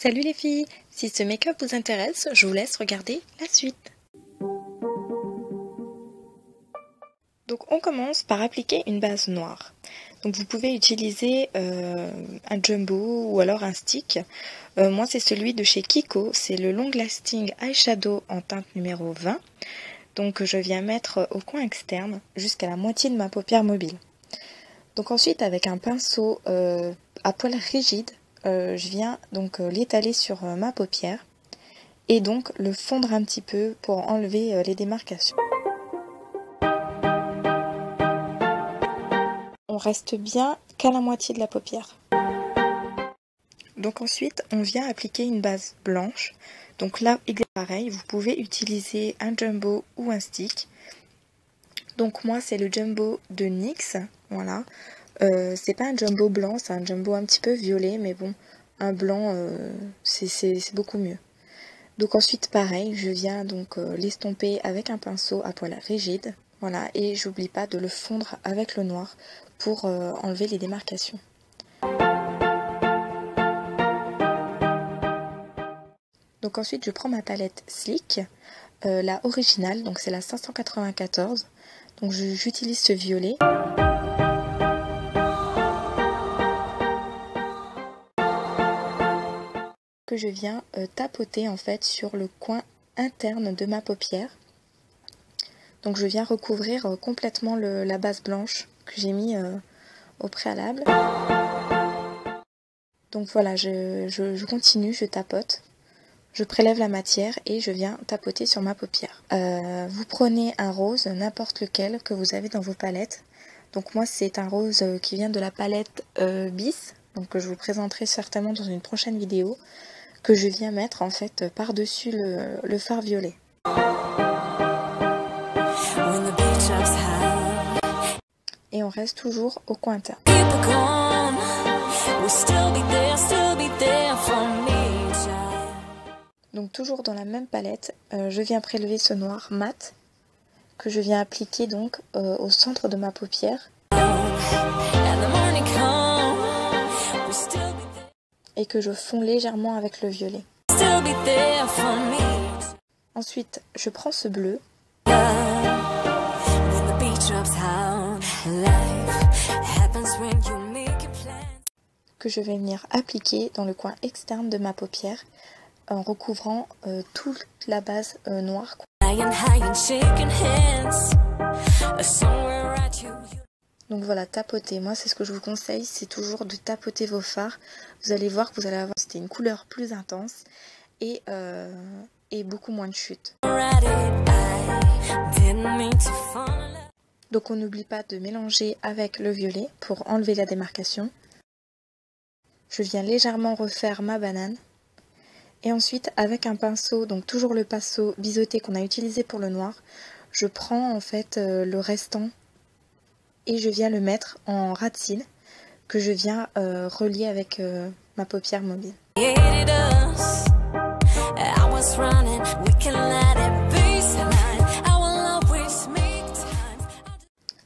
Salut les filles! Si ce make-up vous intéresse, je vous laisse regarder la suite. Donc on commence par appliquer une base noire. Donc vous pouvez utiliser un jumbo ou alors un stick. Moi c'est celui de chez Kiko, c'est le Long Lasting Eyeshadow en teinte numéro 20. Donc je viens mettre au coin externe jusqu'à la moitié de ma paupière mobile. Donc ensuite avec un pinceau à poils rigide, je viens donc l'étaler sur ma paupière et donc le fondre un petit peu pour enlever les démarcations. On reste bien qu'à la moitié de la paupière. Donc ensuite on vient appliquer une base blanche. Donc là pareil, vous pouvez utiliser un jumbo ou un stick. Donc moi c'est le jumbo de NYX, voilà. C'est pas un jumbo blanc, c'est un jumbo un petit peu violet, mais bon, un blanc c'est beaucoup mieux. Donc ensuite pareil, je viens donc l'estomper avec un pinceau à poils rigides, voilà, et j'oublie pas de le fondre avec le noir pour enlever les démarcations. Donc ensuite je prends ma palette Sleek, la originale, donc c'est la 594, donc j'utilise ce violet. Que je viens tapoter en fait sur le coin interne de ma paupière. Donc je viens recouvrir complètement la base blanche que j'ai mis au préalable. Donc voilà, je continue, je tapote. Je prélève la matière et je viens tapoter sur ma paupière. Vous prenez un rose, n'importe lequel que vous avez dans vos palettes. Donc moi c'est un rose qui vient de la palette Bis, donc que je vous présenterai certainement dans une prochaine vidéo, que je viens mettre en fait par-dessus le fard violet. Et on reste toujours au coin interne. Donc toujours dans la même palette, je viens prélever ce noir mat que je viens appliquer donc au centre de ma paupière. Et que je fonds légèrement avec le violet. Ensuite, je prends ce bleu. Que je vais venir appliquer dans le coin externe de ma paupière en recouvrant toute la base noire. Donc voilà, tapoter. Moi, c'est ce que je vous conseille, c'est toujours de tapoter vos fards. Vous allez voir que vous allez avoir une couleur plus intense et beaucoup moins de chute. Donc on n'oublie pas de mélanger avec le violet pour enlever la démarcation. Je viens légèrement refaire ma banane. Et ensuite, avec un pinceau, donc toujours le pinceau biseauté qu'on a utilisé pour le noir, je prends en fait le restant et je viens le mettre en ras de cils que je viens relier avec ma paupière mobile.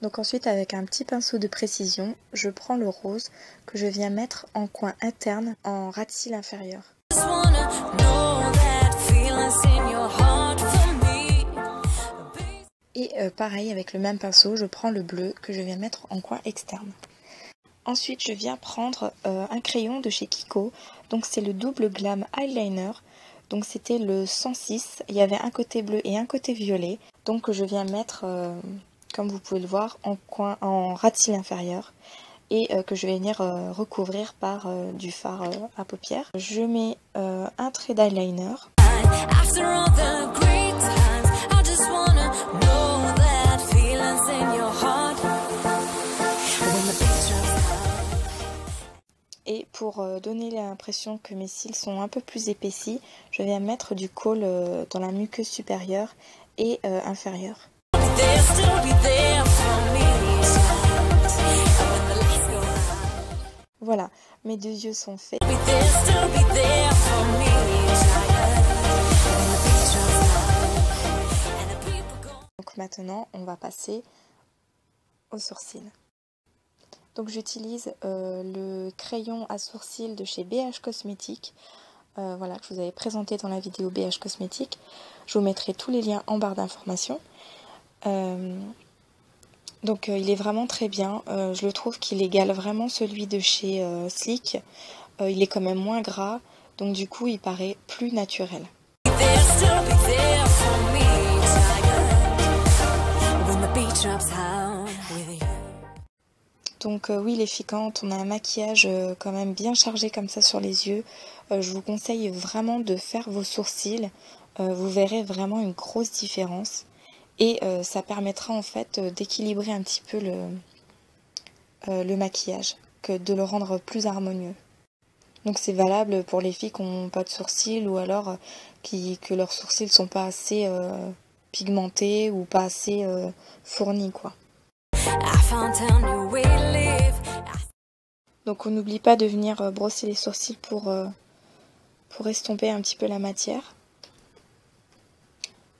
Donc ensuite, avec un petit pinceau de précision, je prends le rose que je viens mettre en coin interne en ras de cils inférieur. Et pareil, avec le même pinceau, je prends le bleu que je viens mettre en coin externe. Ensuite, je viens prendre un crayon de chez Kiko. Donc c'est le double glam eyeliner. Donc c'était le 106. Il y avait un côté bleu et un côté violet. Donc je viens mettre, comme vous pouvez le voir, en ras de cils inférieur. Et que je vais venir recouvrir par du fard à paupières. Je mets un trait d'eyeliner. Et pour donner l'impression que mes cils sont un peu plus épaissis, je viens mettre du kohl dans la muqueuse supérieure et inférieure. Voilà, mes deux yeux sont faits. Donc maintenant, on va passer aux sourcils. Donc j'utilise le crayon à sourcils de chez BH Cosmétiques. voilà, que je vous avais présenté dans la vidéo BH Cosmétique. Je vous mettrai tous les liens en barre d'informations. Donc il est vraiment très bien. Je le trouve qu'il égale vraiment celui de chez Sleek. Il est quand même moins gras, donc du coup il paraît plus naturel. Donc oui les filles, quand on a un maquillage quand même bien chargé comme ça sur les yeux, je vous conseille vraiment de faire vos sourcils. Vous verrez vraiment une grosse différence. Et ça permettra en fait d'équilibrer un petit peu le maquillage, que de le rendre plus harmonieux. Donc c'est valable pour les filles qui n'ont pas de sourcils ou alors que leurs sourcils ne sont pas assez pigmentés ou pas assez fournis quoi. Donc on n'oublie pas de venir brosser les sourcils pour estomper un petit peu la matière.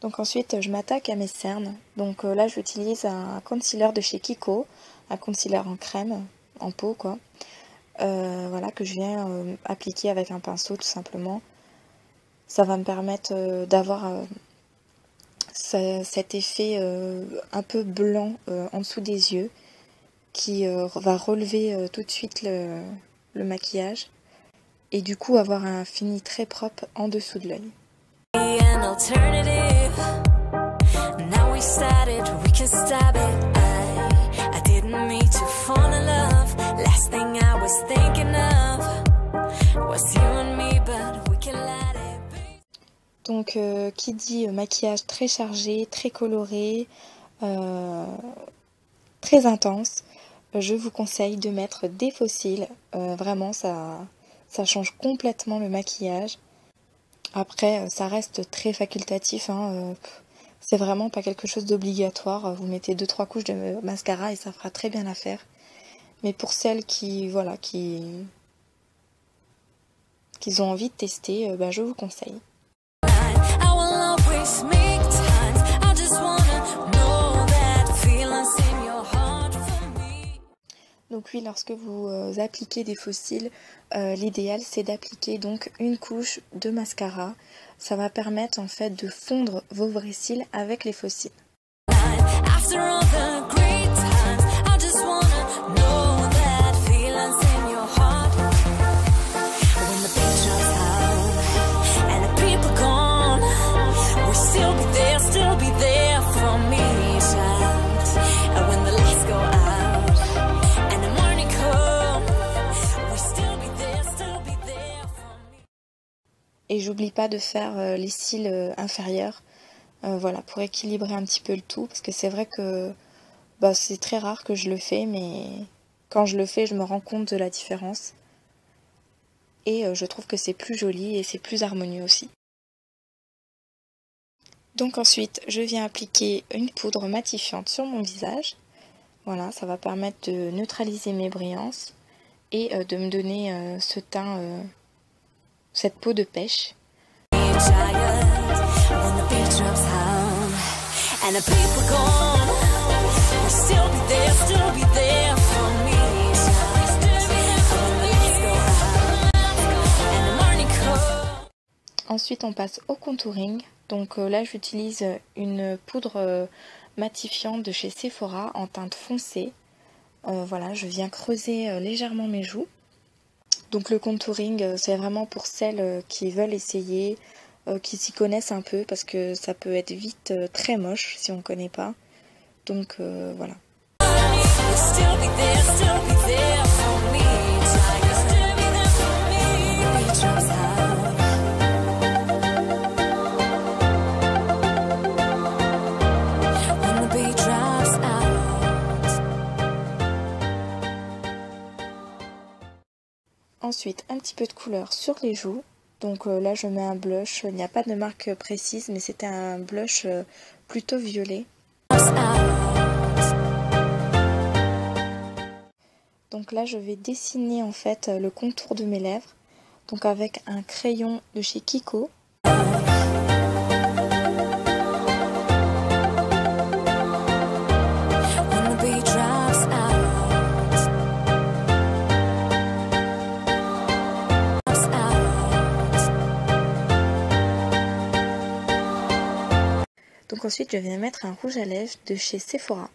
Donc ensuite je m'attaque à mes cernes. Donc là j'utilise un concealer de chez Kiko, un concealer en crème, en peau quoi. Voilà, que je viens appliquer avec un pinceau tout simplement. Ça va me permettre d'avoir cet effet un peu blanc en dessous des yeux qui va relever tout de suite le maquillage et du coup avoir un fini très propre en dessous de l'œil. Donc qui dit maquillage très chargé, très coloré, très intense, je vous conseille de mettre des faux cils. Vraiment ça change complètement le maquillage. Après ça reste très facultatif, hein, c'est vraiment pas quelque chose d'obligatoire. Vous mettez 2-3 couches de mascara et ça fera très bien l'affaire. Mais pour celles qui ont envie de tester, je vous conseille. Donc oui, lorsque vous appliquez des faux cils, l'idéal c'est d'appliquer donc une couche de mascara. Ça va permettre en fait de fondre vos vrais cils avec les faux cils. Et j'oublie pas de faire les cils inférieurs, voilà, pour équilibrer un petit peu le tout, parce que c'est vrai que c'est très rare que je le fais, mais quand je le fais, je me rends compte de la différence. Et je trouve que c'est plus joli et c'est plus harmonieux aussi. Donc ensuite, je viens appliquer une poudre matifiante sur mon visage. Voilà, ça va permettre de neutraliser mes brillances et de me donner ce teint, cette peau de pêche. Ensuite on passe au contouring. Donc là j'utilise une poudre matifiante de chez Sephora en teinte foncée. Voilà, je viens creuser légèrement mes joues. Donc le contouring c'est vraiment pour celles qui veulent essayer, qui s'y connaissent un peu, parce que ça peut être vite très moche si on ne connaît pas. Donc voilà. Ensuite, un petit peu de couleur sur les joues. Donc là, je mets un blush. Il n'y a pas de marque précise, mais c'était un blush plutôt violet. Donc là, je vais dessiner en fait le contour de mes lèvres. Donc avec un crayon de chez Kiko. Donc ensuite je vais mettre un rouge à lèvres de chez Sephora,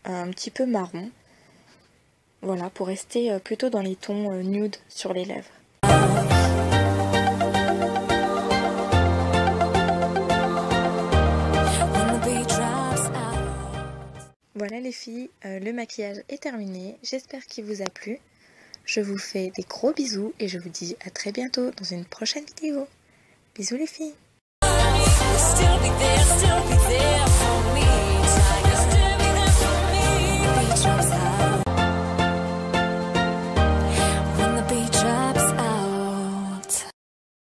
un petit peu marron, voilà, pour rester plutôt dans les tons nude sur les lèvres. Voilà les filles, le maquillage est terminé, j'espère qu'il vous a plu. Je vous fais des gros bisous et je vous dis à très bientôt dans une prochaine vidéo. Bisous les filles.